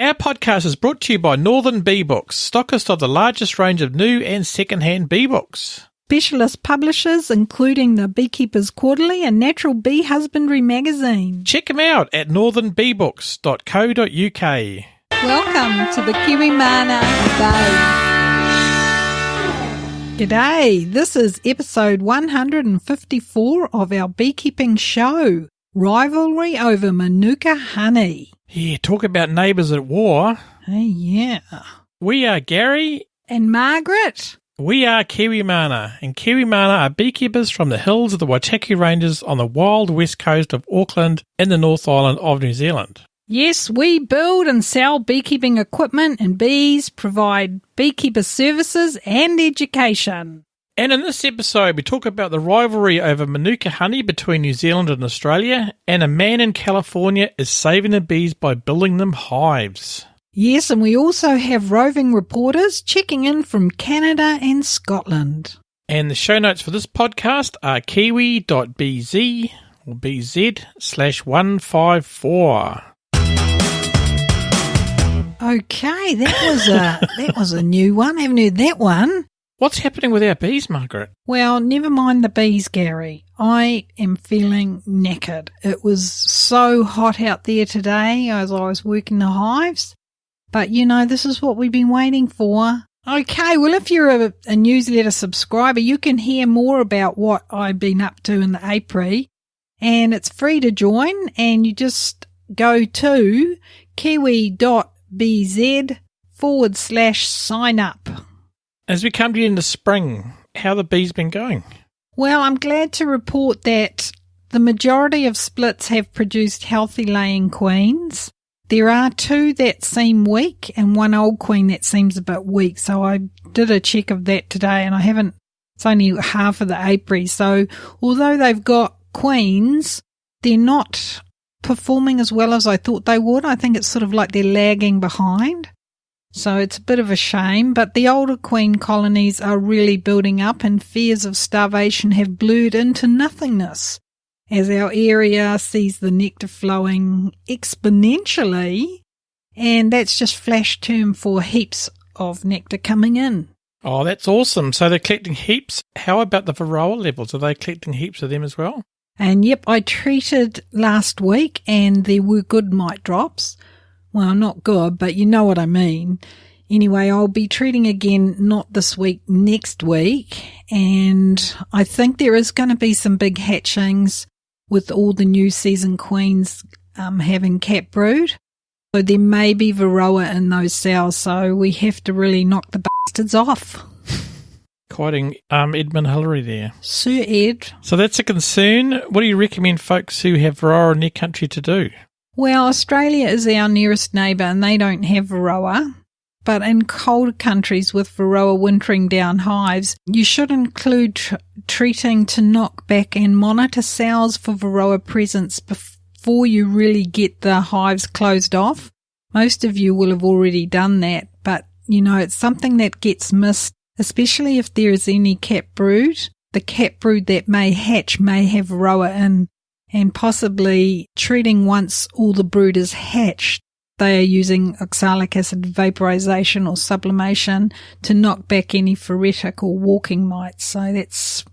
Our podcast is brought to you by Northern Bee Books, stockist of the largest range of new and second-hand bee books. Specialist publishers including the Beekeepers Quarterly and Natural Bee Husbandry magazine. Check them out at northernbeebooks.co.uk. Welcome to the Kiwi Mana Day. G'day, this is episode 154 of our beekeeping show, Rivalry over Manuka honey. Yeah, talk about neighbours at war. Hey, yeah. We are Gary. And Margaret. We are Kiwi Mana, and Kiwi Mana are beekeepers from the hills of the Waitaki Ranges on the wild west coast of Auckland in the North Island of New Zealand. Yes, we build and sell beekeeping equipment and bees, provide beekeeper services and education. And in this episode, we talk about the rivalry over Manuka honey between New Zealand and Australia, and a man in California is saving the bees by building them hives. Yes, and we also have roving reporters checking in from Canada and Scotland. And the show notes for this podcast are kiwi.bz or bz/154. Okay, that was a new one. Haven't heard that one. What's happening with our bees, Margaret? Well, never mind the bees, Gary. I am feeling knackered. It was so hot out there today as I was working the hives. But, you know, this is what we've been waiting for. Okay, well, if you're a newsletter subscriber, you can hear more about what I've been up to in the apiary. And it's free to join, and you just go to kiwi.bz/sign up. As we come to the end of spring, how the bees been going? Well, I'm glad to report that the majority of splits have produced healthy laying queens. There are 2 that seem weak and 1 old queen that seems a bit weak. So I did a check of that today, and it's only half of the apiary. So although they've got queens, they're not performing as well as I thought they would. I think it's sort of like they're lagging behind. So it's a bit of a shame, but the older queen colonies are really building up, and fears of starvation have blurred into nothingness as our area sees the nectar flowing exponentially, and that's just flash term for heaps of nectar coming in. Oh, that's awesome. So they're collecting heaps. How about the varroa levels? Are they collecting heaps of them as well? And yep, I treated last week and there were good mite drops. Well, not good, but you know what I mean. Anyway, I'll be treating again, not this week, next week. And I think there is going to be some big hatchings with all the new season queens having cap brood. So there may be varroa in those cells, so we have to really knock the bastards off. Quoting Edmund Hillary there. Sir Ed. So that's a concern. What do you recommend folks who have varroa in their country to do? Well, Australia is our nearest neighbour and they don't have varroa. But in colder countries with varroa wintering down hives, you should include treating to knock back and monitor cells for varroa presence before you really get the hives closed off. Most of you will have already done that, but, you know, it's something that gets missed, especially if there is any cap brood. The cap brood that may hatch may have varroa in, and possibly treating once all the brood is hatched. They are using oxalic acid vaporization or sublimation to knock back any phoretic or walking mites. So that's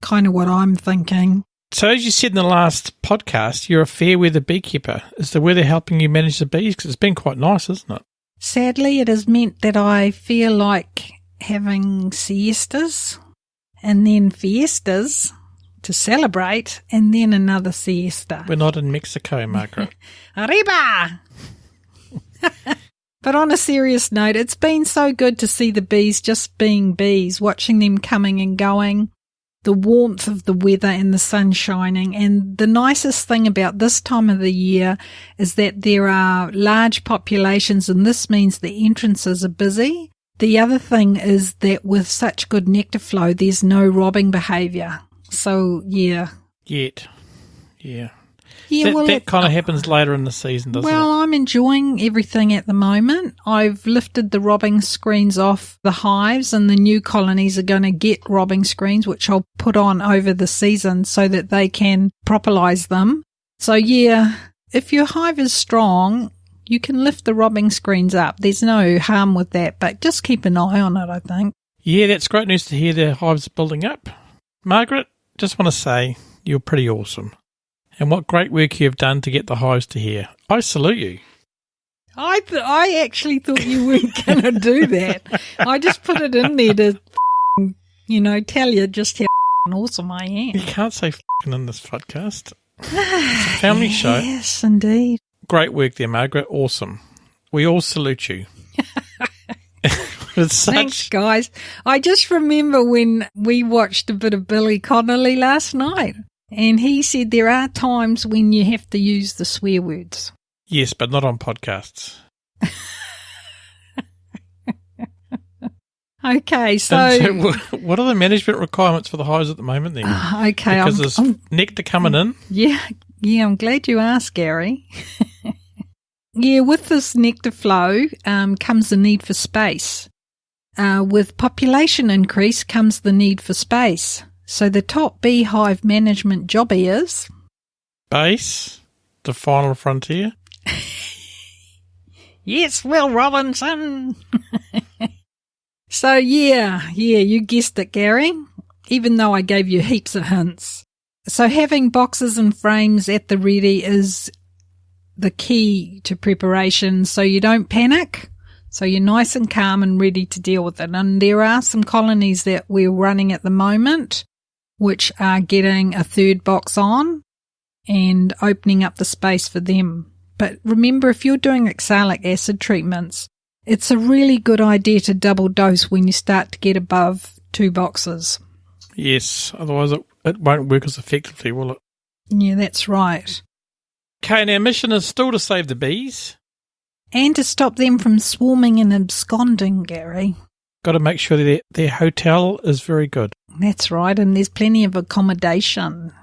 kind of what I'm thinking. So as you said in the last podcast, you're a fair weather beekeeper. Is the weather helping you manage the bees? Because it's been quite nice, isn't it? Sadly, it has meant that I feel like having siestas and then fiestas to celebrate and then another siesta. We're not in Mexico, Margaret. Arriba! But on a serious note, it's been so good to see the bees just being bees, watching them coming and going, the warmth of the weather and the sun shining. And the nicest thing about this time of the year is that there are large populations, and this means the entrances are busy. The other thing is that with such good nectar flow, there's no robbing behaviour. So, yeah. Yet. Yeah. Yeah, that kind of happens later in the season, doesn't it? Well, I'm enjoying everything at the moment. I've lifted the robbing screens off the hives, and the new colonies are going to get robbing screens, which I'll put on over the season so that they can propolize them. So, yeah, if your hive is strong, You can lift the robbing screens up. There's no harm with that, but just keep an eye on it, I think. Yeah, that's great news to hear the hives are building up. Margaret, just want to say you're pretty awesome. And what great work you have done to get the hives to here. I salute you. I actually thought you weren't going to do that. I just put it in there to, tell you just how awesome I am. You can't say in this podcast. It's a family show. Yes, indeed. Great work there, Margaret. Awesome. We all salute you. Thanks, guys. I just remember when we watched a bit of Billy Connolly last night, and he said there are times when you have to use the swear words. Yes, but not on podcasts. Okay, so what are the management requirements for the hives at the moment then? Okay. Because there's nectar coming in. Yeah, I'm glad you asked, Gary. Yeah, with this nectar flow comes the need for space. With population increase comes the need for space. So the top beehive management job is... Base, the final frontier. Yes, Will Robinson. So, yeah, you guessed it, Gary, even though I gave you heaps of hints. So having boxes and frames at the ready is the key to preparation, so you don't panic, so you're nice and calm and ready to deal with it. And there are some colonies that we're running at the moment which are getting a third box on and opening up the space for them. But remember, if you're doing oxalic acid treatments, it's a really good idea to double dose when you start to get above 2 boxes. Yes, otherwise it won't work as effectively, will it? Yeah, that's right. Okay, and our mission is still to save the bees. And to stop them from swarming and absconding, Gary. Got to make sure that their hotel is very good. That's right, and there's plenty of accommodation.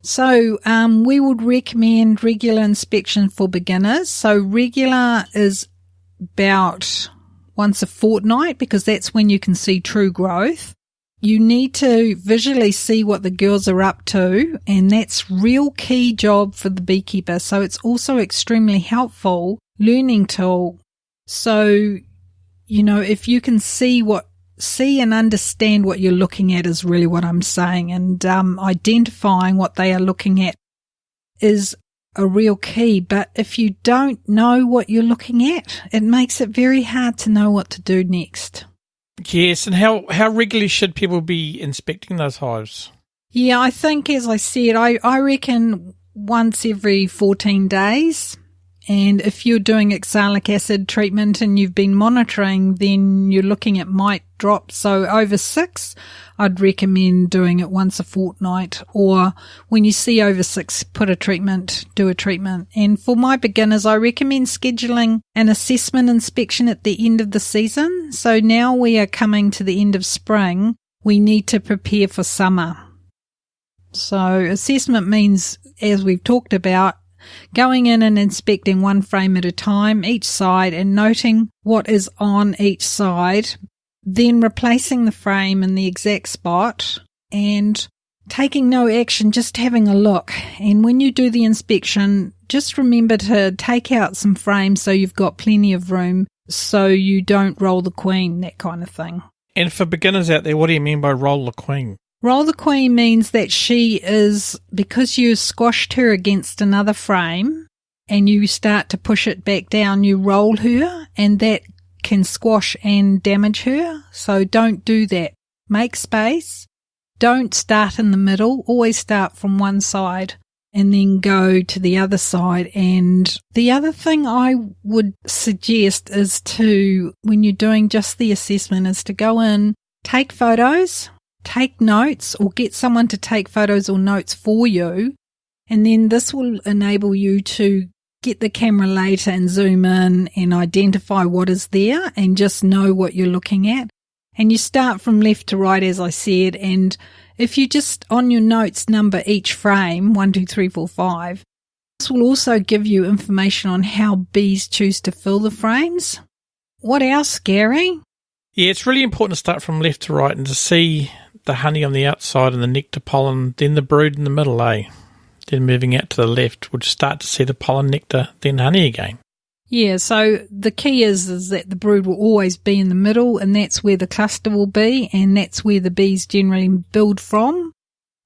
So we would recommend regular inspection for beginners. So regular is about once a fortnight because that's when you can see true growth. You need to visually see what the girls are up to, and that's real key job for the beekeeper. So it's also extremely helpful learning tool. So, if you can see and understand what you're looking at is really what I'm saying, and identifying what they are looking at is a real key. But if you don't know what you're looking at, it makes it very hard to know what to do next. Yes, and how regularly should people be inspecting those hives? Yeah, I think, as I said, I reckon once every 14 days. And if you're doing oxalic acid treatment and you've been monitoring, then you're looking at mite drops. So over 6, I'd recommend doing it once a fortnight. Or when you see over 6, do a treatment. And for my beginners, I recommend scheduling an assessment inspection at the end of the season. So now we are coming to the end of spring. We need to prepare for summer. So assessment means, as we've talked about, going in and inspecting one frame at a time, each side, and noting what is on each side, then replacing the frame in the exact spot and taking no action, just having a look. And when you do the inspection, just remember to take out some frames so you've got plenty of room so you don't roll the queen, that kind of thing. And for beginners out there, what do you mean by roll the queen? Roll the queen means that she is, because you squashed her against another frame and you start to push it back down, you roll her, and that can squash and damage her. So don't do that. Make space. Don't start in the middle. Always start from one side and then go to the other side. And the other thing I would suggest is to, when you're doing just the assessment, is to go in, take photos, take notes, or get someone to take photos or notes for you, and then this will enable you to get the camera later and zoom in and identify what is there and just know what you're looking at. And you start from left to right, as I said, and if you just on your notes number each frame, 1, 2, 3, 4, 5, this will also give you information on how bees choose to fill the frames. What else, Gary? Yeah, it's really important to start from left to right and to see the honey on the outside and the nectar pollen, then the brood in the middle, Then moving out to the left, we'll start to see the pollen, nectar, then honey again. Yeah, so the key is that the brood will always be in the middle, and that's where the cluster will be, and that's where the bees generally build from.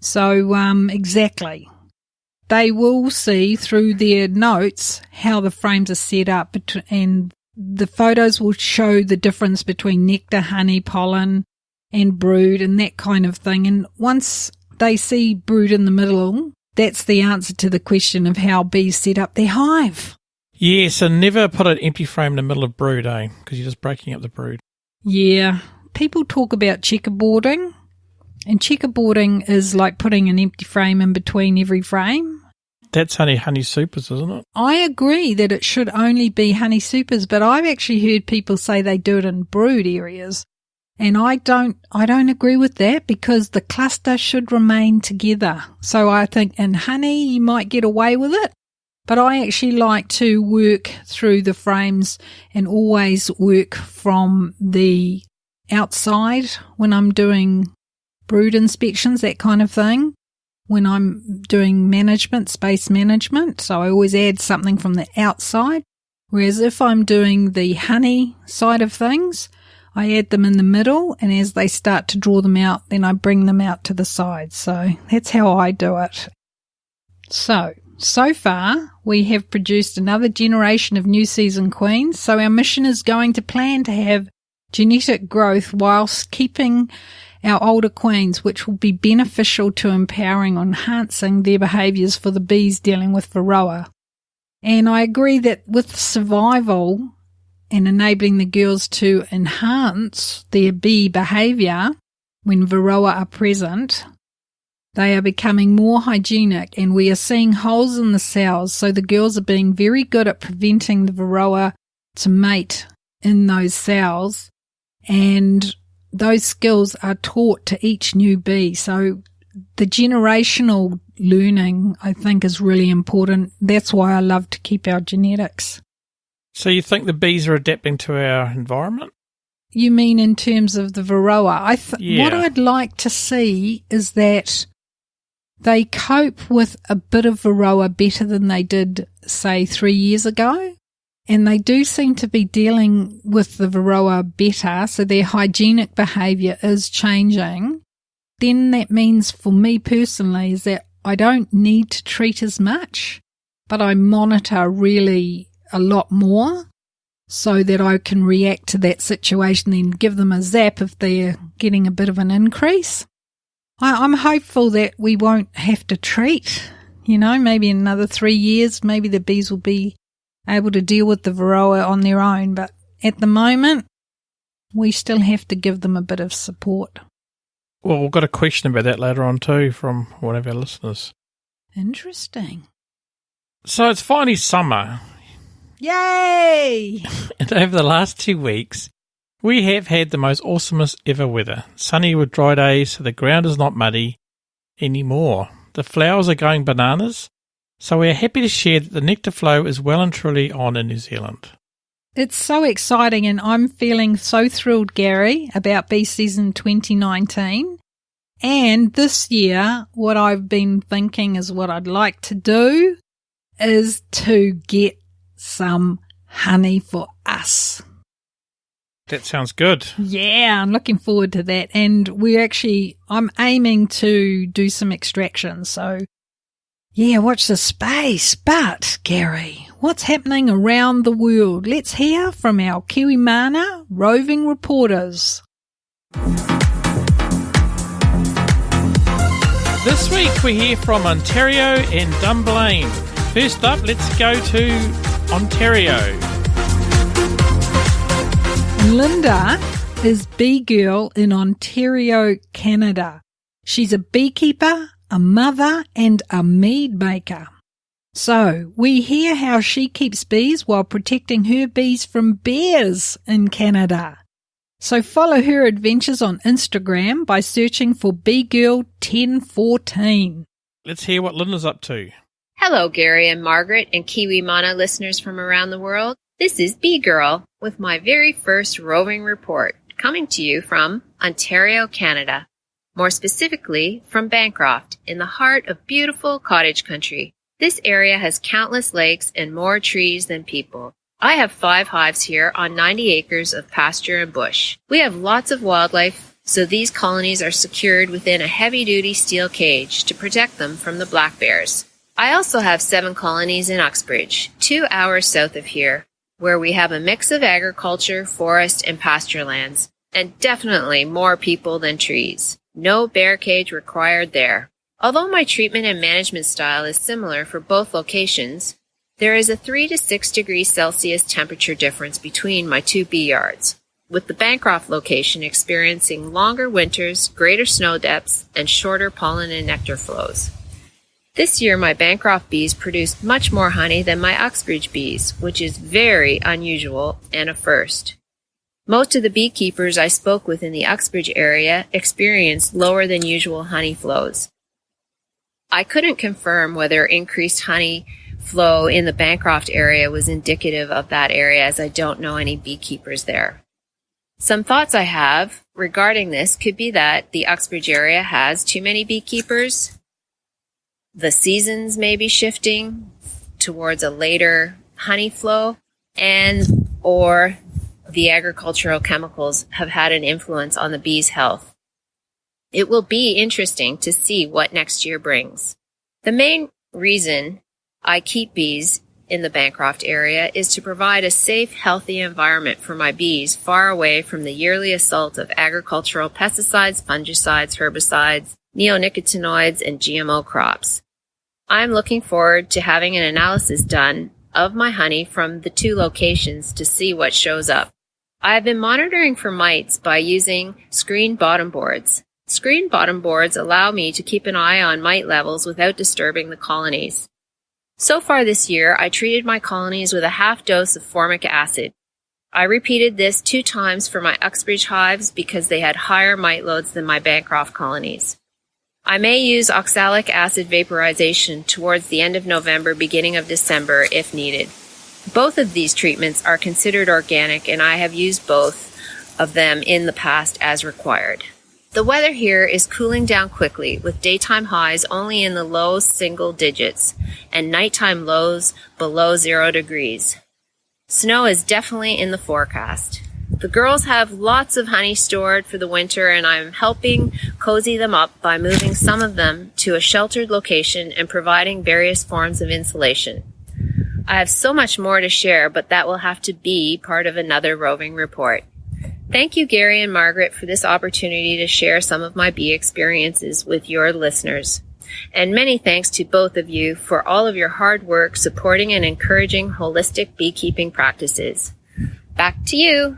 So, exactly. They will see through their notes how the frames are set up, and the photos will show the difference between nectar, honey, pollen, and brood, and that kind of thing. And once they see brood in the middle, that's the answer to the question of how bees set up their hive. Yes, and never put an empty frame in the middle of brood, because you're just breaking up the brood. Yeah. People talk about checkerboarding, and checkerboarding is like putting an empty frame in between every frame. That's only honey supers, isn't it? I agree that it should only be honey supers, but I've actually heard people say they do it in brood areas. And I don't agree with that, because the cluster should remain together. So I think in honey you might get away with it, but I actually like to work through the frames and always work from the outside when I'm doing brood inspections, that kind of thing. When I'm doing management, space management, so I always add something from the outside. Whereas if I'm doing the honey side of things, I add them in the middle, and as they start to draw them out, then I bring them out to the side. So that's how I do it. So far, we have produced another generation of new season queens. So our mission is going to plan to have genetic growth whilst keeping our older queens, which will be beneficial to empowering or enhancing their behaviours for the bees dealing with Varroa. And I agree that with survival and enabling the girls to enhance their bee behaviour when Varroa are present, they are becoming more hygienic, and we are seeing holes in the cells, so the girls are being very good at preventing the Varroa to mate in those cells, and those skills are taught to each new bee. So the generational learning, I think, is really important. That's why I love to keep our genetics. So you think the bees are adapting to our environment? You mean in terms of the Varroa? Yeah. What I'd like to see is that they cope with a bit of Varroa better than they did, say, 3 years ago. And they do seem to be dealing with the Varroa better, so their hygienic behaviour is changing. Then that means for me personally is that I don't need to treat as much, but I monitor really a lot more so that I can react to that situation and give them a zap if they're getting a bit of an increase. I'm hopeful that we won't have to treat, maybe in another 3 years, maybe the bees will be able to deal with the Varroa on their own, but at the moment, we still have to give them a bit of support. Well, we've got a question about that later on too from one of our listeners. Interesting. So it's finally summer. Yay! And over the last 2 weeks, we have had the most awesomest ever weather. Sunny with dry days, so the ground is not muddy anymore. The flowers are going bananas. So we are happy to share that the nectar flow is well and truly on in New Zealand. It's so exciting, and I'm feeling so thrilled, Gary, about bee season 2019. And this year, what I've been thinking is what I'd like to do is to get some honey for us. That sounds good. Yeah, I'm looking forward to that. And I'm aiming to do some extraction, so yeah, watch the space. But, Gary, what's happening around the world? Let's hear from our Kiwi Mana roving reporters. This week we hear from Ontario and Dunblane. First up, let's go to Ontario. Linda is bee girl in Ontario, Canada. She's a beekeeper, a mother, and a mead maker. So we hear how she keeps bees while protecting her bees from bears in Canada. So follow her adventures on Instagram by searching for BeeGirl1014. Let's hear what Linda's up to. Hello, Gary and Margaret and Kiwi Mana listeners from around the world. This is Bee Girl with my very first roving report, coming to you from Ontario, Canada. More specifically, from Bancroft, in the heart of beautiful cottage country. This area has countless lakes and more trees than people. I have 5 hives here on 90 acres of pasture and bush. We have lots of wildlife, so these colonies are secured within a heavy-duty steel cage to protect them from the black bears. I also have 7 colonies in Uxbridge, 2 hours south of here, where we have a mix of agriculture, forest, and pasture lands, and definitely more people than trees. No bear cage required there. Although my treatment and management style is similar for both locations, there is a 3 to 6 degrees Celsius temperature difference between my 2 bee yards, with the Bancroft location experiencing longer winters, greater snow depths, and shorter pollen and nectar flows. This year, my Bancroft bees produced much more honey than my Uxbridge bees, which is very unusual and a first. Most of the beekeepers I spoke with in the Uxbridge area experienced lower than usual honey flows. I couldn't confirm whether increased honey flow in the Bancroft area was indicative of that area, as I don't know any beekeepers there. Some thoughts I have regarding this could be that the Uxbridge area has too many beekeepers. The seasons may be shifting towards a later honey flow, and or the agricultural chemicals have had an influence on the bees' health. It will be interesting to see what next year brings. The main reason I keep bees in the Bancroft area is to provide a safe, healthy environment for my bees far away from the yearly assault of agricultural pesticides, fungicides, herbicides, neonicotinoids, and GMO crops. I'm looking forward to having an analysis done of my honey from the 2 locations to see what shows up. I have been monitoring for mites by using screen bottom boards. Screen bottom boards allow me to keep an eye on mite levels without disturbing the colonies. So far this year, I treated my colonies with a half dose of formic acid. I repeated this 2 times for my Uxbridge hives because they had higher mite loads than my Bancroft colonies. I may use oxalic acid vaporization towards the end of November, beginning of December if needed. Both of these treatments are considered organic, and I have used both of them in the past as required. The weather here is cooling down quickly, with daytime highs only in the low single digits and nighttime lows below 0 degrees. Snow is definitely in the forecast. The girls have lots of honey stored for the winter, and I'm helping cozy them up by moving some of them to a sheltered location and providing various forms of insulation. I have so much more to share, but that will have to be part of another roving report. Thank you, Gary and Margaret, for this opportunity to share some of my bee experiences with your listeners. And many thanks to both of you for all of your hard work supporting and encouraging holistic beekeeping practices. Back to you.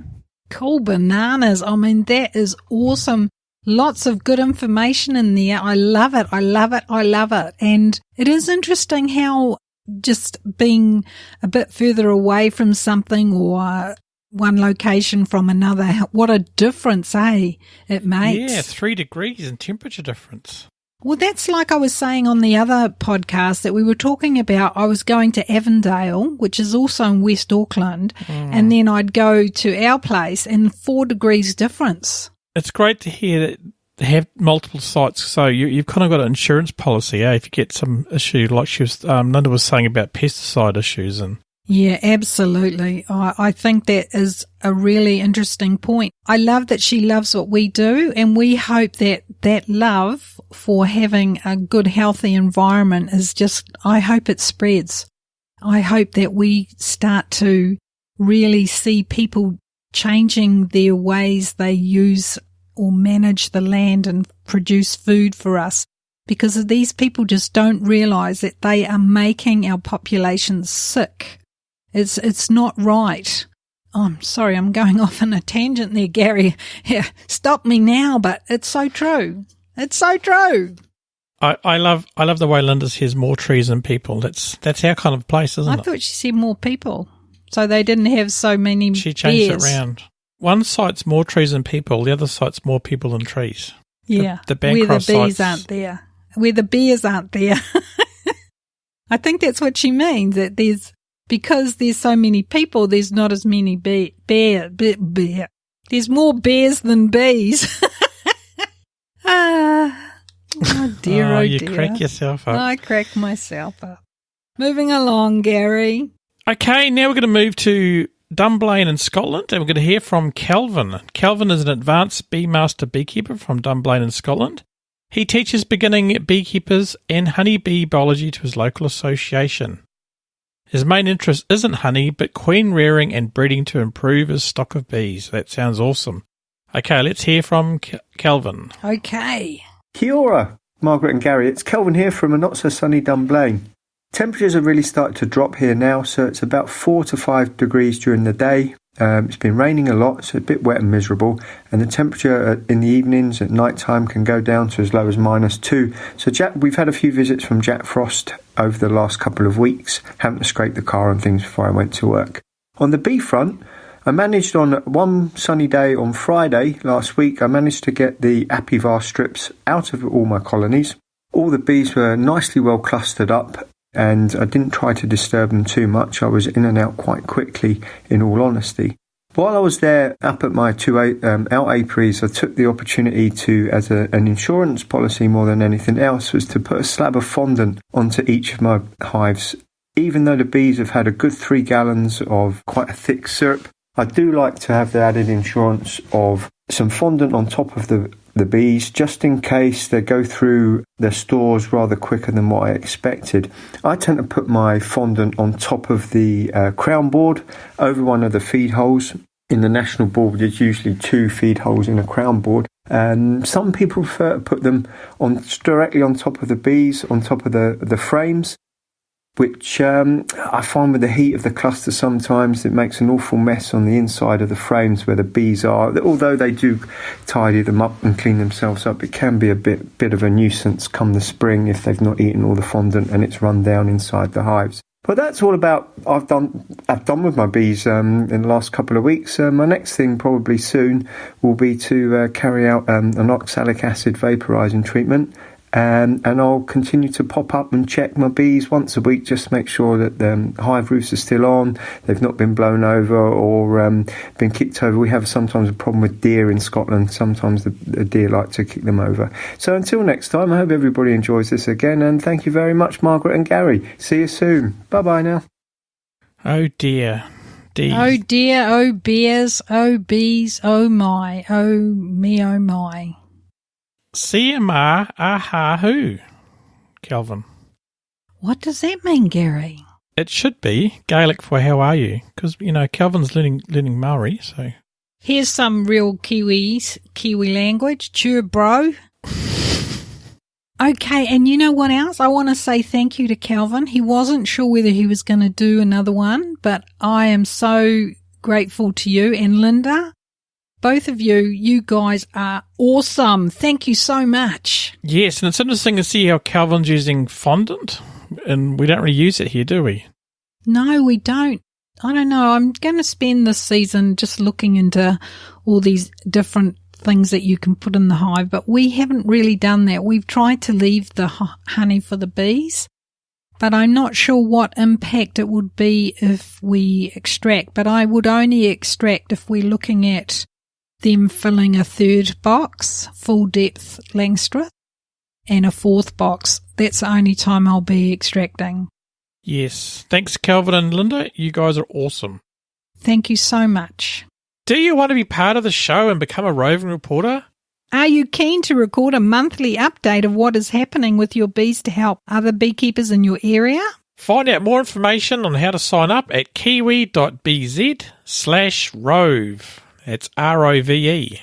Cool bananas. I mean, that is awesome. Lots of good information in there. I love it. I love it. I love it. And it is interesting how just being a bit further away from something or one location from another, what a difference, it makes. Yeah, 3 degrees in temperature difference. Well, that's like I was saying on the other podcast that we were talking about. I was going to Avondale, which is also in West Auckland, and then I'd go to our place and 4 degrees difference. It's great to hear that they have multiple sites, so you've kind of got an insurance policy, if you get some issue like she was, Linda was saying about pesticide issues. And yeah, absolutely. I think that is a really interesting point. I love that she loves what we do, and we hope that that love for having a good, healthy environment is just, I hope it spreads. I hope that we start to really see people changing their ways they use or manage the land and produce food for us, because these people just don't realize that they are making our populations sick. It's not right. Oh, I'm sorry, I'm going off on a tangent there, Gary. Yeah, stop me now, but it's so true. It's so true. I love the way Linda says more trees than people. That's our kind of place, isn't it? I thought she said more people, so they didn't have so many She changed bears. it around. One site's more trees than people, the other site's more people than trees. Yeah, the where the Bancroft bees sites aren't there. Where the bears aren't there. I think that's what she means, that because there's so many people, there's not as many bear. There's more bears than bees. Oh dear, you dear. crack yourself up. I crack myself up. Moving along, Gary. Okay, now we're going to move to Dunblane in Scotland, and we're going to hear from Calvin. Calvin is an advanced bee master beekeeper from Dunblane in Scotland. He teaches beginning beekeepers and honeybee biology to his local association. His main interest isn't honey, but queen rearing and breeding to improve his stock of bees. That sounds awesome. Okay, let's hear from Calvin. Okay. Kia ora, Margaret and Gary. It's Kelvin here from a not-so-sunny Dunblane. Temperatures are really starting to drop here now, so it's about 4 to 5 degrees during the day. It's been raining a lot, so a bit wet and miserable, and the temperature in the evenings at night time can go down to as low as -2. So we've had a few visits from Jack Frost over the last couple of weeks, having to scrape the car and things before I went to work. On the bee front, I managed on one sunny day on Friday last week, I managed to get the apivar strips out of all my colonies. All the bees were nicely well clustered up, and I didn't try to disturb them too much. I was in and out quite quickly, in all honesty. While I was there up at my two out apiaries, I took the opportunity to, as an insurance policy more than anything else, was to put a slab of fondant onto each of my hives. Even though the bees have had a good 3 gallons of quite a thick syrup, I do like to have the added insurance of some fondant on top of the bees, just in case they go through the stores rather quicker than what I expected. I tend to put my fondant on top of the crown board over one of the feed holes. In the national board, there's usually 2 feed holes in a crown board. Some people prefer to put them directly on top of the bees, on top of the frames, which I find with the heat of the cluster sometimes it makes an awful mess on the inside of the frames where the bees are. Although they do tidy them up and clean themselves up, it can be a bit of a nuisance come the spring if they've not eaten all the fondant and it's run down inside the hives. But that's all about I've done with my bees in the last couple of weeks. My next thing probably soon will be to carry out an oxalic acid vaporising treatment. And I'll continue to pop up and check my bees once a week, just to make sure that the hive roofs are still on, they've not been blown over or been kicked over. We have sometimes a problem with deer in Scotland. Sometimes the deer like to kick them over. So until next time, I hope everybody enjoys this again, and thank you very much, Margaret and Gary. See you soon. Bye-bye now. Oh dear. Oh dear, oh bears, oh bees, oh my, oh me, oh my. CMR aha who, Calvin? What does that mean, Gary? It should be Gaelic for how are you, because, Calvin's learning Maori, so. Here's some real Kiwi language. Cheer, bro. Okay, and you know what else? I want to say thank you to Calvin. He wasn't sure whether he was going to do another one, but I am so grateful to you. And Linda, both of you guys are awesome. Thank you so much. Yes, and it's interesting to see how Calvin's using fondant, and we don't really use it here, do we? No, we don't. I don't know. I'm going to spend this season just looking into all these different things that you can put in the hive, but we haven't really done that. We've tried to leave the honey for the bees, but I'm not sure what impact it would be if we extract. But I would only extract if we're looking at them filling a 3rd box, full depth Langstroth, and a 4th box. That's the only time I'll be extracting. Yes. Thanks, Calvin and Linda. You guys are awesome. Thank you so much. Do you want to be part of the show and become a roving reporter? Are you keen to record a monthly update of what is happening with your bees to help other beekeepers in your area? Find out more information on how to sign up at kiwi.bz/rove. It's ROVE.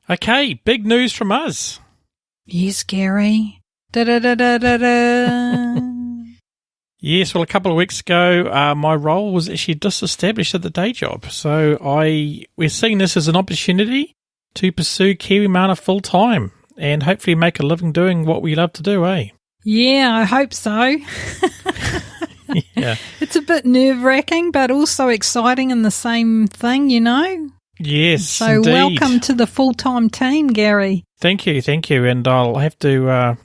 Okay, big news from us. Yes, Gary. Da-da-da-da-da-da. Yes, well, a couple of weeks ago, my role was actually disestablished at the day job. So we're seeing this as an opportunity to pursue Kiwi Mana full time and hopefully make a living doing what we love to do, eh? Yeah, I hope so. Yeah. It's a bit nerve-wracking, but also exciting in the same thing, Yes, so indeed. Welcome to the full-time team, Gary. Thank you. And I'll have to,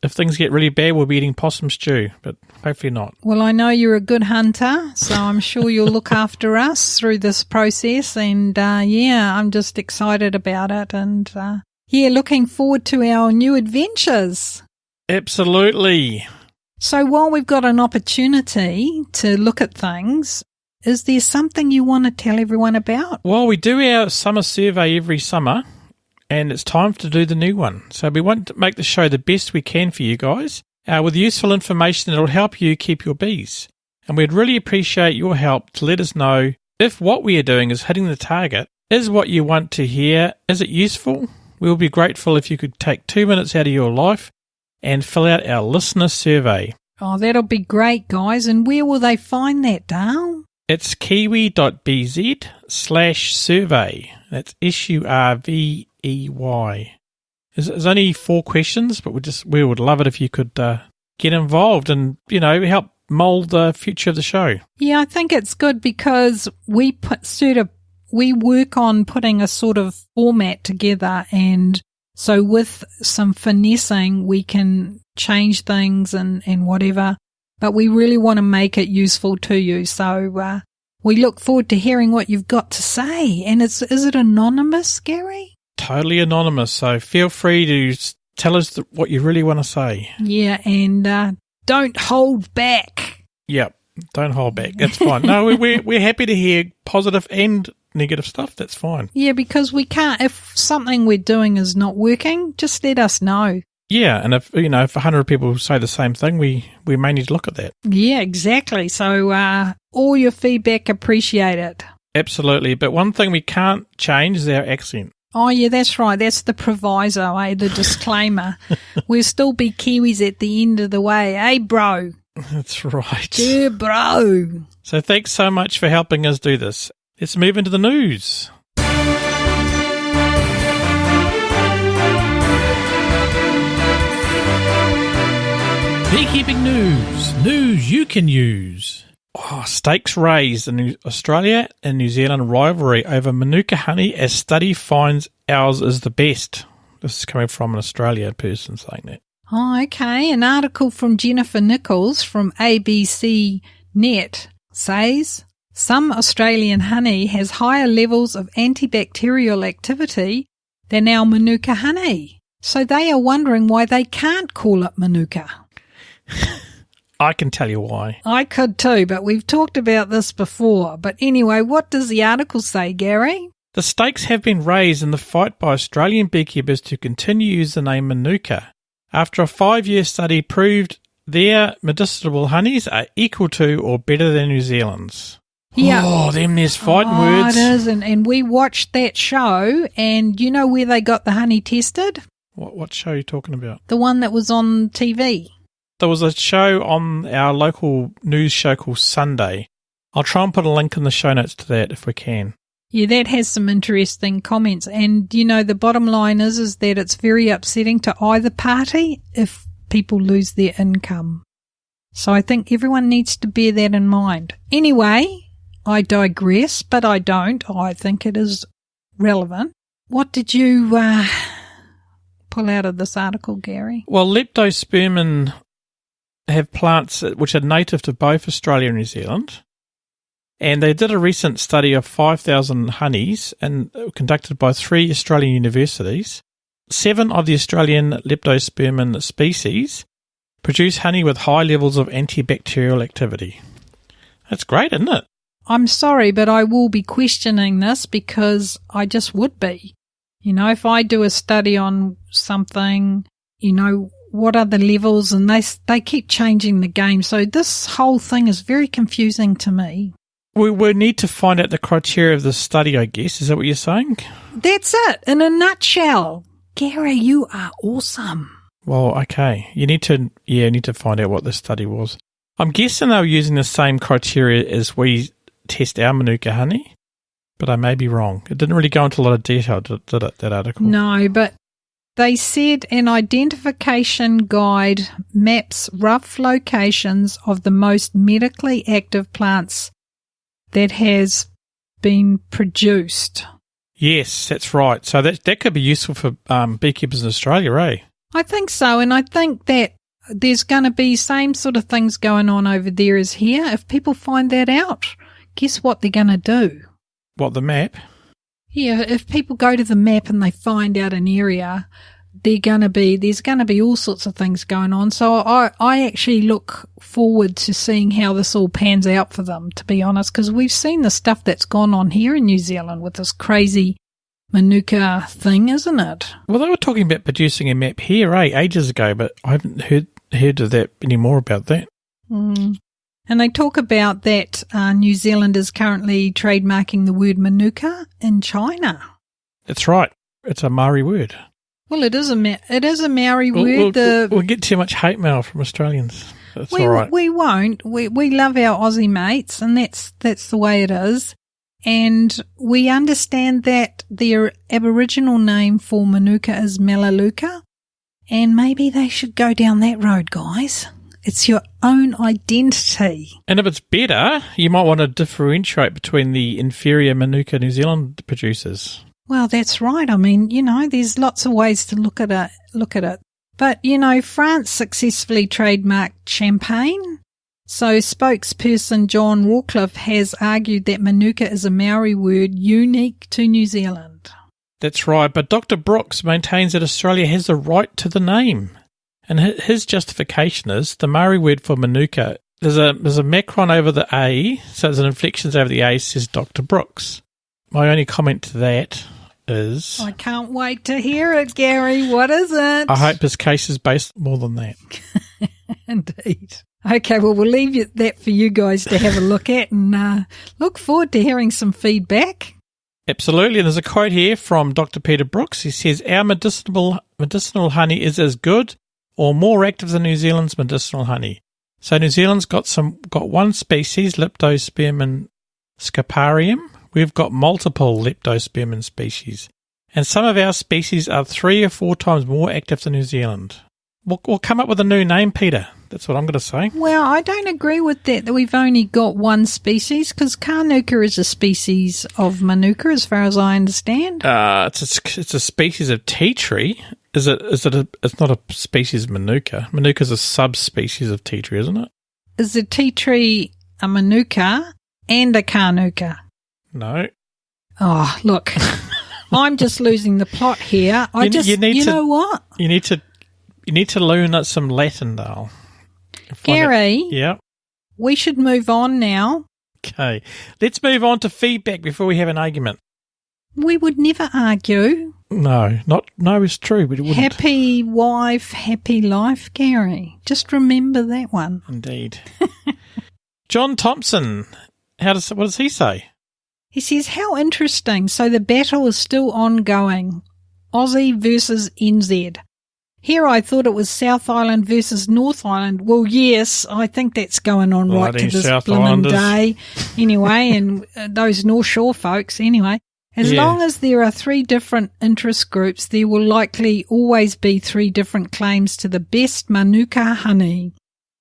if things get really bad, we'll be eating possum stew, but hopefully not. Well, I know you're a good hunter, so I'm sure you'll look after us through this process. And, I'm just excited about it. And Yeah, looking forward to our new adventures. Absolutely. So while we've got an opportunity to look at things, is there something you want to tell everyone about? Well, we do our summer survey every summer, and it's time to do the new one. So we want to make the show the best we can for you guys, with useful information that will help you keep your bees. And we'd really appreciate your help to let us know if what we are doing is hitting the target. Is what you want to hear, is it useful? We'll be grateful if you could take 2 minutes out of your life and fill out our listener survey. Oh, that'll be great, guys. And where will they find that, Dale? It's kiwi.bz/survey. That's SURVEY. There's only 4 questions, but we would love it if you could get involved and, help mould the future of the show. Yeah, I think it's good because we work on putting a sort of format together, and so with some finessing we can change things and whatever, but we really want to make it useful to you. So we look forward to hearing what you've got to say. And is it anonymous, Gary? Totally anonymous, so feel free to tell us what you really want to say. Yeah, and don't hold back. Yep, don't hold back. That's fine. No, we're happy to hear positive and negative stuff. That's fine. Yeah, because we can't. If something we're doing is not working, just let us know. Yeah, and if 100 people say the same thing, we may need to look at that. Yeah, exactly. So all your feedback appreciated. Absolutely, but one thing we can't change is our accent. Oh, yeah, that's right. That's the proviso, the disclaimer. We'll still be Kiwis at the end of the way, bro? That's right. Yeah, bro. So thanks so much for helping us do this. Let's move into the news. Beekeeping news. News you can use. Stakes raised in Australia and New Zealand rivalry over Manuka honey as study finds ours is the best. This is coming from an Australian person saying that. Oh, okay. An article from Jennifer Nichols from ABC Net says some Australian honey has higher levels of antibacterial activity than our Manuka honey. So they are wondering why they can't call it Manuka. I can tell you why. I could too, but we've talked about this before. But anyway, what does the article say, Gary? The stakes have been raised in the fight by Australian beekeepers to continue to use the name Manuka after a 5-year study proved their medicinal honeys are equal to or better than New Zealand's. Yeah. Oh, there's fighting words. It is, and we watched that show, and you know where they got the honey tested? What show are you talking about? The one that was on TV. There was a show on our local news show called Sunday. I'll try and put a link in the show notes to that if we can. Yeah, that has some interesting comments. And, the bottom line is that it's very upsetting to either party if people lose their income. So I think everyone needs to bear that in mind. Anyway, I digress, but I don't. I think it is relevant. What did you pull out of this article, Gary? Well, leptospermine have plants which are native to both Australia and New Zealand. And they did a recent study of 5,000 honeys and conducted by 3 Australian universities. 7 of the Australian leptospermine species produce honey with high levels of antibacterial activity. That's great, isn't it? I'm sorry, but I will be questioning this because I just would be. If I do a study on something, what are the levels, and they keep changing the game. So this whole thing is very confusing to me. We need to find out the criteria of the study, I guess. Is that what you're saying? That's it, in a nutshell. Gary, you are awesome. Well, okay. You need to find out what the study was. I'm guessing they were using the same criteria as we test our Manuka honey, but I may be wrong. It didn't really go into a lot of detail, did it, that article? No, but they said an identification guide maps rough locations of the most medically active plants that has been produced. Yes, that's right. So that could be useful for beekeepers in Australia, eh? I think so, and I think that there's going to be same sort of things going on over there as here. If people find that out, guess what they're going to do? What, the map? Yeah, if people go to the map and they find out an area, there's going to be all sorts of things going on. So I actually look forward to seeing how this all pans out for them, to be honest, because we've seen the stuff that's gone on here in New Zealand with this crazy Manuka thing, isn't it? Well, they were talking about producing a map here, ages ago, but I haven't heard of that anymore about that. Mm. And they talk about that New Zealand is currently trademarking the word Manuka in China. That's right. It's a Maori word. Well, it is a Maori word. We'll get too much hate mail from Australians. That's all right. We won't. We love our Aussie mates, and that's the way it is. And we understand that their Aboriginal name for Manuka is Melaleuca, and maybe they should go down that road, guys. It's your own identity. And if it's better, you might want to differentiate between the inferior Manuka New Zealand producers. Well, that's right. I mean, there's lots of ways to look at it. But, France successfully trademarked champagne. So spokesperson John Rawcliffe has argued that Manuka is a Maori word unique to New Zealand. That's right, but Dr. Brooks maintains that Australia has the right to the name. And his justification is the Maori word for Manuka. There's a macron over the A, so there's an inflection over the A, says Dr. Brooks. My only comment to that is... I can't wait to hear it, Gary. What is it? I hope his case is based more than that. Indeed. Okay, well, we'll leave that for you guys to have a look at and look forward to hearing some feedback. Absolutely, and there's a quote here from Dr. Peter Brooks. He says, our medicinal honey is as good or more active than New Zealand's medicinal honey. So New Zealand's got one species, Leptospermum scaparium. We've got multiple Leptospermum species. And some of our species are 3 or 4 times more active than New Zealand. We'll come up with a new name, Peter. That's what I'm going to say. Well, I don't agree with that we've only got one species, because Carnuka is a species of Manuka, as far as I understand. It's a species of tea tree. It's not a species of Manuka. Manuka's a subspecies of tea tree, isn't it? Is the tea tree a Manuka and a Carnuka? No. Oh, look, I'm just losing the plot here. You know what? You need to learn some Latin, Dale. Gary, yeah. We should move on now. Okay. Let's move on to feedback before we have an argument. We would never argue. No, it's true, but it wouldn't. Happy wife, happy life, Gary. Just remember that one. Indeed. John Thompson, what does he say? He says, how interesting. So the battle is still ongoing. Aussie versus NZ. Here I thought it was South Island versus North Island. Well, yes, I think that's going on right to this blooming day. Anyway, and those North Shore folks, anyway. As long as there are 3 different interest groups, there will likely always be 3 different claims to the best Manuka honey.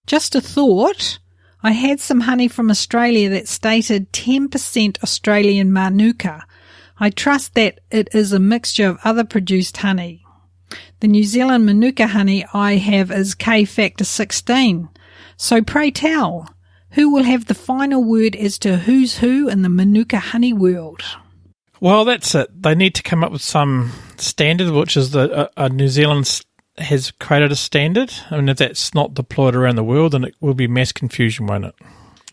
Just a thought. I had some honey from Australia that stated 10% Australian Manuka. I trust that it is a mixture of other produced honey. The New Zealand Manuka honey I have is K factor 16. So pray tell, who will have the final word as to who's who in the Manuka honey world? Well, that's it. They need to come up with some standard, which is New Zealand has created a standard. I mean, if that's not deployed around the world, then it will be mass confusion, won't it?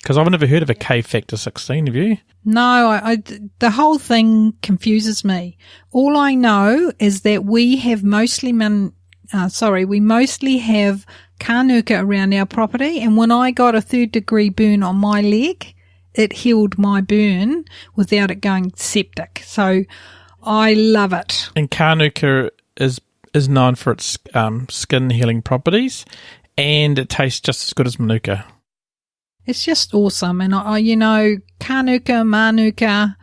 Because I've never heard of a K factor 16, have you? No, the whole thing confuses me. All I know is that we have mostly have Carnuka around our property, and when I got a 3rd-degree burn on my leg, it healed my burn without it going septic. So I love it. And Carnuka is known for its skin healing properties, and it tastes just as good as Manuka. It's just awesome. And, Carnuka, Manuka,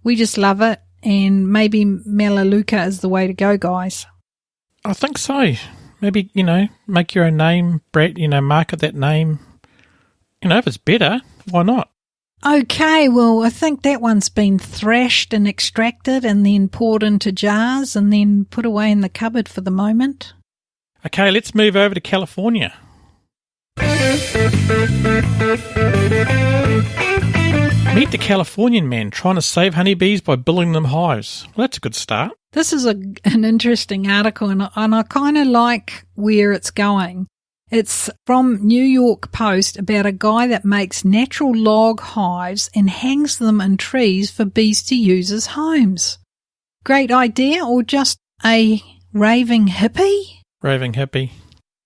we just love it. And maybe Melaleuca is the way to go, guys. I think so. Maybe, make your own name, Brett, market that name. If it's better, why not? Okay, well, I think that one's been thrashed and extracted and then poured into jars and then put away in the cupboard for the moment. Okay, let's move over to California. Meet the Californian man trying to save honeybees by building them hives. Well, that's a good start. This is an interesting article, and I kind of like where it's going. It's from New York Post about a guy that makes natural log hives and hangs them in trees for bees to use as homes. Great idea, or just a raving hippie? Raving hippie.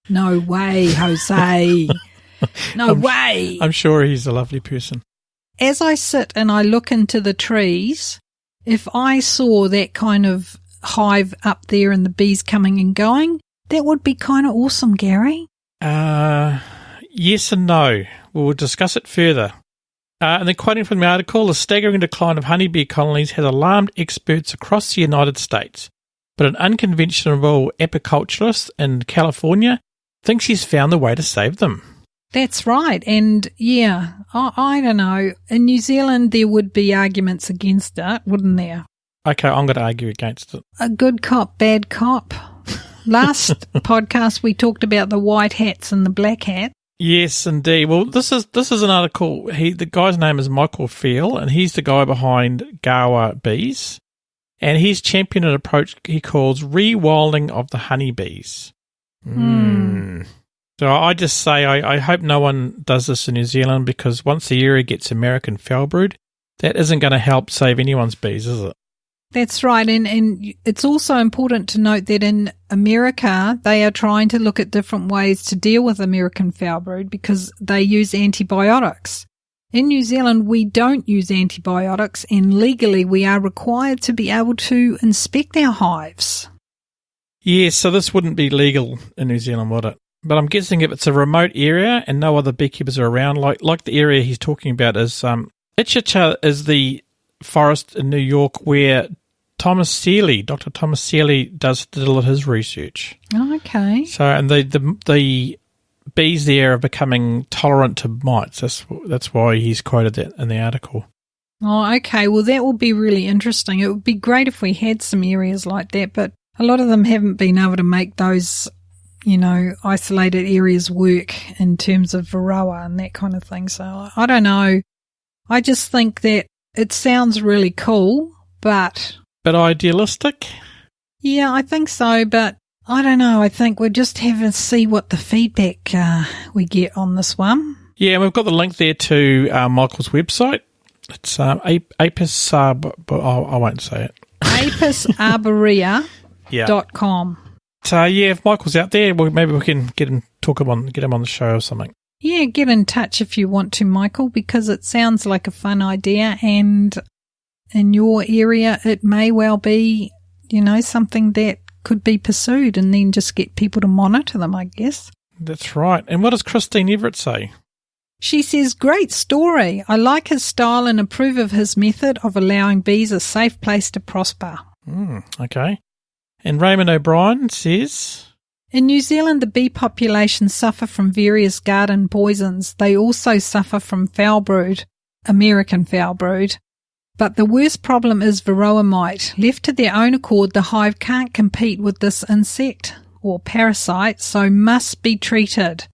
No way, Jose. No way. I'm sure he's a lovely person. As I sit and I look into the trees, if I saw that kind of hive up there and the bees coming and going, that would be kind of awesome, Gary. Yes and no. We'll discuss it further. And then quoting from the article, the staggering decline of honeybee colonies has alarmed experts across the United States, but an unconventional apiculturist in California thinks he's found the way to save them. That's right. And yeah, I don't know. In New Zealand, there would be arguments against it, wouldn't there? Okay, I'm going to argue against it. A good cop, bad cop. Last podcast, we talked about the white hats and the black hat. Yes, indeed. Well, this is an article. The guy's name is Michael Feel, and he's the guy behind Gawa Bees, and he's championed an approach he calls rewilding of the honeybees. So I just say I hope no one does this in New Zealand, because once the area gets American foul brood, that isn't going to help save anyone's bees, is it? That's right, and it's also important to note that in America, they are trying to look at different ways to deal with American foul brood because they use antibiotics. In New Zealand, we don't use antibiotics, and legally we are required to be able to inspect our hives. Yes, so this wouldn't be legal in New Zealand, would it? But I'm guessing if it's a remote area and no other beekeepers are around, like the area he's talking about is Ithaca is the forest in New York where Dr. Thomas Seeley does his research. Oh, okay. So, and the bees there are becoming tolerant to mites. That's why he's quoted that in the article. Oh, okay. Well, that will be really interesting. It would be great if we had some areas like that, but a lot of them haven't been able to make those, isolated areas work in terms of varroa and that kind of thing. So I don't know. I just think that it sounds really cool, but idealistic? Yeah, I think so, but I don't know. I think we'll just have to see what the feedback we get on this one. Yeah, we've got the link there to Michael's website. It's Apis, but I won't say it. apisarborea.com. So, if Michael's out there, maybe we can get him on the show or something. Yeah, get in touch if you want to, Michael, because it sounds like a fun idea, and in your area it may well be, something that could be pursued, and then just get people to monitor them, I guess. That's right. And what does Christine Everett say? She says, great story. I like his style and approve of his method of allowing bees a safe place to prosper. Okay. And Raymond O'Brien says, in New Zealand, the bee population suffer from various garden poisons. They also suffer from foul brood, American foul brood. But the worst problem is varroa mite. Left to their own accord, the hive can't compete with this insect or parasite, so must be treated.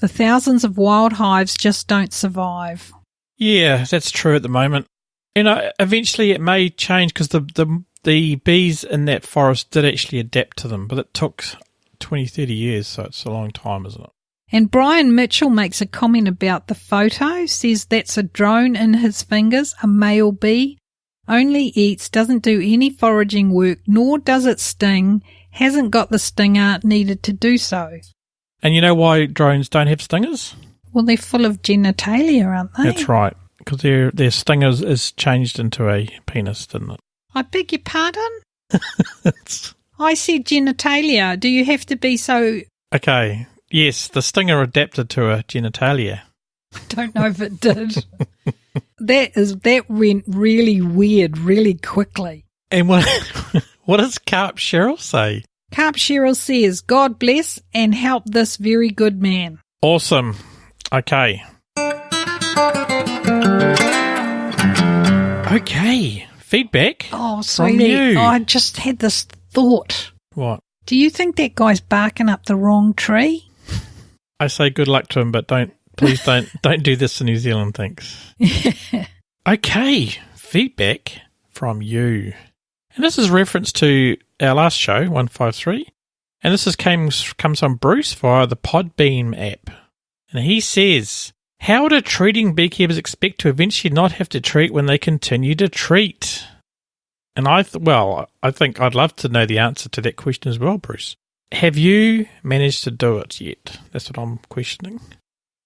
The thousands of wild hives just don't survive. Yeah, that's true at the moment. Eventually it may change because the bees in that forest did actually adapt to them, but it took 20, 30 years, so it's a long time, isn't it? And Brian Mitchell makes a comment about the photo, says that's a drone in his fingers, a male bee, only eats, doesn't do any foraging work, nor does it sting, hasn't got the stinger needed to do so. And you know why drones don't have stingers? Well, they're full of genitalia, aren't they? That's right, because their stingers is changed into a penis, didn't it? I beg your pardon? I said genitalia. Do you have to be so... Okay, yes, the stinger adapted to a genitalia. I don't know if it did. That went really weird really quickly. And what does Carp Cheryl say? Carp Cheryl says, God bless and help this very good man. Awesome. Okay. Okay. Feedback from sweetie, you. I just had this thought. What? Do you think that guy's barking up the wrong tree? I say good luck to him, but don't Please don't do this in New Zealand, thanks. Okay, feedback from you. And this is reference to our last show, 153. And this comes from Bruce via the Podbean app. And he says, how do treating beekeepers expect to eventually not have to treat when they continue to treat? And I think I'd love to know the answer to that question as well, Bruce. Have you managed to do it yet? That's what I'm questioning.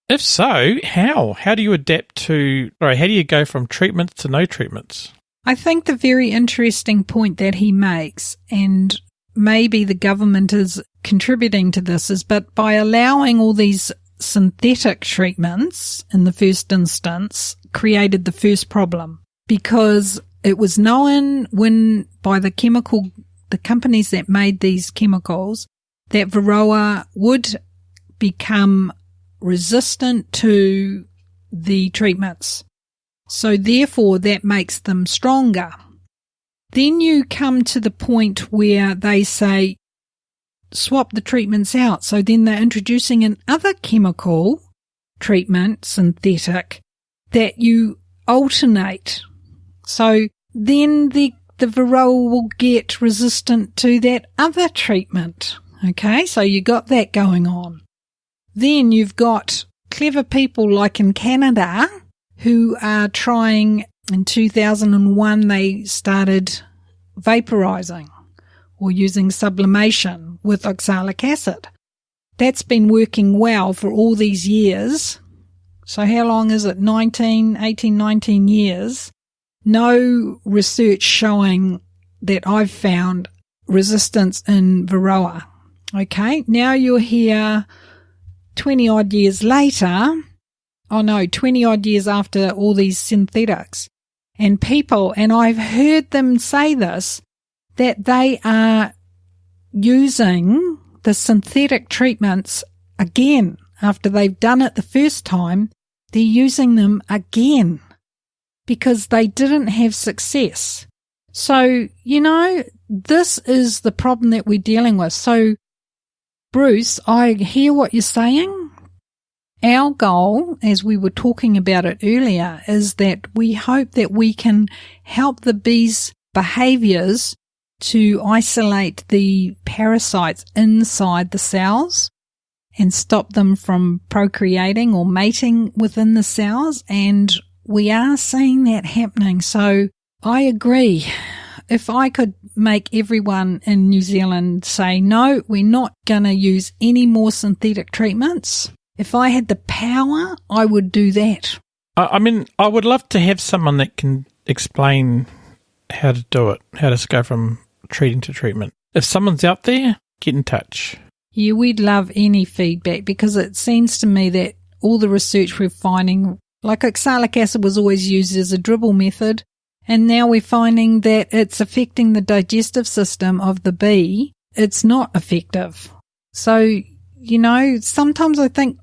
If so, how? How do you how do you go from treatments to no treatments? I think the very interesting point that he makes, and maybe the government is contributing to this, is but by allowing all these synthetic treatments in the first instance created the first problem, because it was known by the companies that made these chemicals that Varroa would become resistant to the treatments. So therefore that makes them stronger. Then you come to the point where they say swap the treatments out. So then they're introducing another chemical treatment, synthetic, that you alternate. So then the Varroa will get resistant to that other treatment. Okay, so you got that going on. Then you've got clever people like in Canada who are trying, in 2001 they started vaporizing or using sublimation with oxalic acid. That's been working well for all these years. So how long is it? 18, 19 years. No research showing that I've found resistance in Varroa. Okay, now you're here 20 odd years later. 20 odd years after all these synthetics. And I've heard them say this, that they are using the synthetic treatments again. After they've done it the first time, they're using them again because they didn't have success. So, this is the problem that we're dealing with. So, Bruce, I hear what you're saying. Our goal, as we were talking about it earlier, is that we hope that we can help the bees' behaviours to isolate the parasites inside the cells and stop them from procreating or mating within the cells. And we are seeing that happening. So I agree. If I could make everyone in New Zealand say, no, we're not going to use any more synthetic treatments, if I had the power, I would do that. I would love to have someone that can explain how to do it, how to go from treating to treatment. If someone's out there, get in touch. Yeah, we'd love any feedback, because it seems to me that all the research we're finding, like oxalic acid was always used as a dribble method, and now we're finding that it's affecting the digestive system of the bee. It's not effective. So, sometimes I think,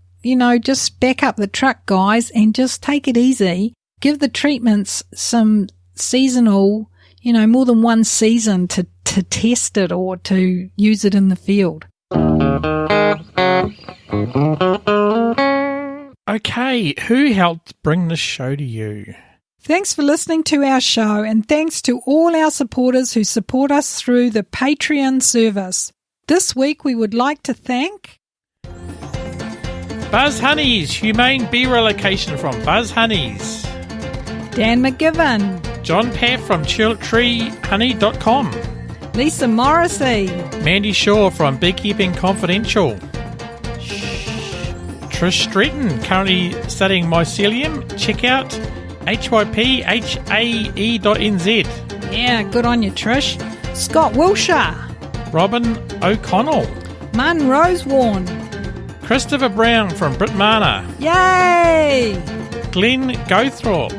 just back up the truck, guys, and just take it easy. Give the treatments some seasonal, more than one season to test it or to use it in the field. Okay, who helped bring this show to you? Thanks for listening to our show, and thanks to all our supporters who support us through the Patreon service. This week we would like to thank Buzz Honeys, humane bee relocation from Buzz Honeys. Dan McGivern, John Paff from TuliPtreeHoney.com, Lisa Morrissey, Mandy Shaw from Beekeeping Confidential, Trish Stretton, currently studying mycelium. Check out hyphae.nz. Yeah, good on you, Trish. Scott Wilshire, Robin O'Connell, Mun Rosewarn, Christopher Brown from Britmana. Yay! Glenn Gothorpe,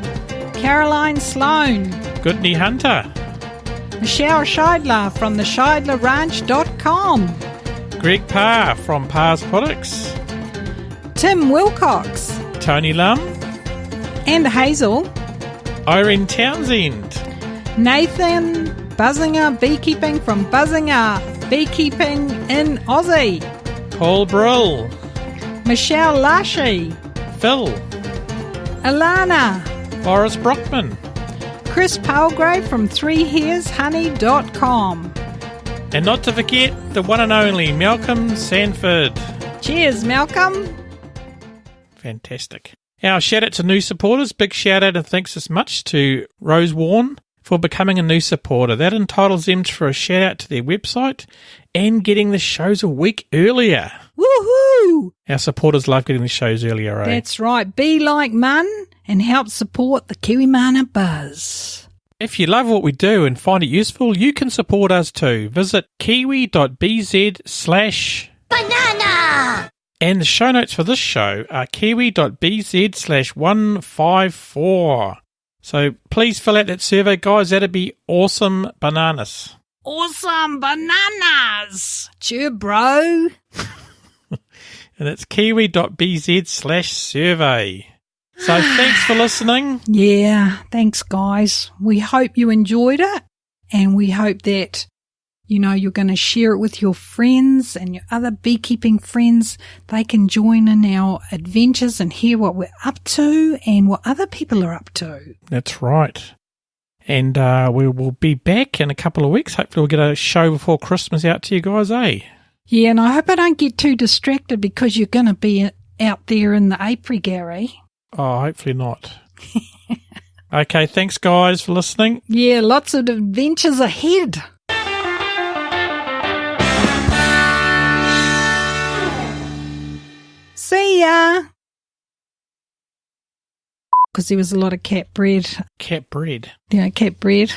Caroline Sloan, Goodney Hunter, Michelle Scheidler from thescheidlerranch.com, Greg Parr from Parr's Products, Tim Wilcox, Tony Lum, and Hazel, Irene Townsend, Nathan Buzzinger Beekeeping from Buzzinger Beekeeping in Aussie, Paul Brill, Michelle Lashy, Phil, Alana, Boris Brockman, Chris Palgrave from 3hairshoney.com. and not to forget the one and only Malcolm Sanford. Cheers, Malcolm. Fantastic. Our shout out to new supporters. Big shout out and thanks as much to Rose Warren for becoming a new supporter. That entitles them for a shout out to their website and getting the shows a week earlier. Woohoo! Our supporters love getting the shows earlier, eh? That's right. Be like Mun and help support the Kiwimana Buzz. If you love what we do and find it useful, you can support us too. Visit kiwi.bz/banana. And the show notes for this show are kiwi.bz/154. So please fill out that survey, guys. That'd be awesome bananas. Awesome bananas! Cheer, bro. And it's kiwi.bz/survey. So thanks for listening. Yeah, thanks, guys. We hope you enjoyed it, and we hope that, you're going to share it with your friends and your other beekeeping friends. They can join in our adventures and hear what we're up to and what other people are up to. That's right. And we will be back in a couple of weeks. Hopefully we'll get a show before Christmas out to you guys, eh? Yeah, and I hope I don't get too distracted because you're going to be out there in the apiary, Gary. Oh, hopefully not. Okay, thanks guys for listening. Yeah, lots of adventures ahead. See ya. Because there was a lot of cat bread. Cat bread. Yeah, cat bread.